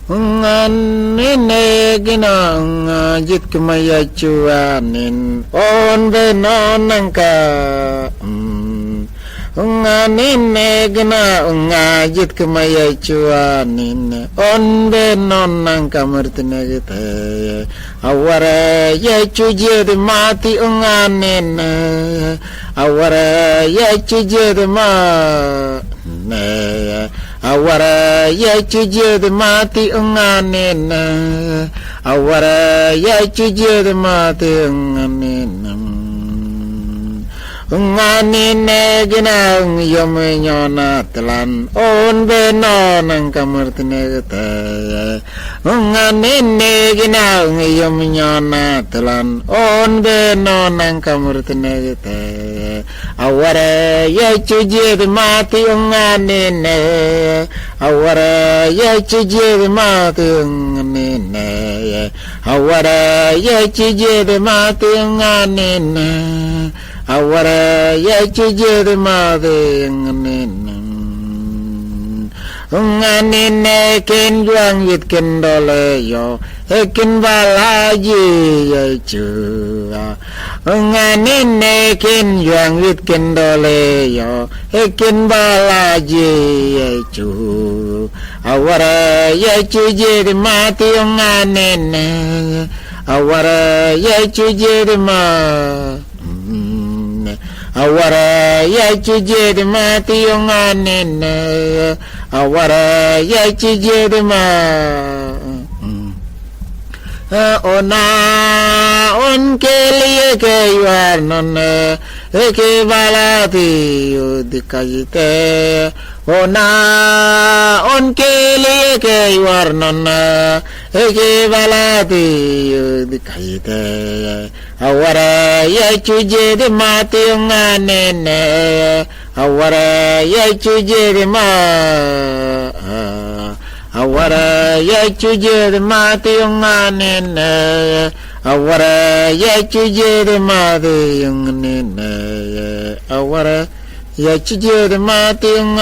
Oŋŋa neeni gena jyetki Yaccu nin on be nonanka. Oŋŋa neeni gena jyetki Yaccu nin on be nonanka murtinegte. Awara Yaccu jedi mati oŋŋa neeni. Awara Yaccu jedi ma ne. Awara Yaccu jedi mati oŋŋa neeni. Awara Yaccu jedi mati oŋŋa neeni. Oŋŋa neeni gena yom nyona tlan on be nonanka murtinegte. Oŋŋa neeni gena yom nyona tlan on be nonanka murtinegte. Awara Yaccu jedi mati oŋŋa neeni. Awara Yaccu jedi mati oŋŋa neeni. Awara Yaccu jedi mati oŋŋa neeni. Awara Yaccu jedi mati oŋŋa neeni. Oŋŋa neeni ken juang yitkin dole yo ekin balaji Yaccu. Oŋŋa neeni ken juang yitkin dole yo ekin balaji Yaccu. Awara Yaccu jedi mati oŋŋa neeni. Awara Yaccu jedi ma. Awara Yaccu jedi mati oŋŋa neeni. Awara Yaccu jedi ma. Ona on keliye ke yuar nonne eke balati udikayite. Ona on keliye ke yuar nonne eke balati udikayite. Awara Yaccu jedi mati oŋŋa neeni. Awara Yaccu jedi ma. Awara Yaccu jedi mati oŋŋa neeni. Awara Yaccu jedi mati oŋŋa neeni. Awara Yaccu jedi mati oŋŋa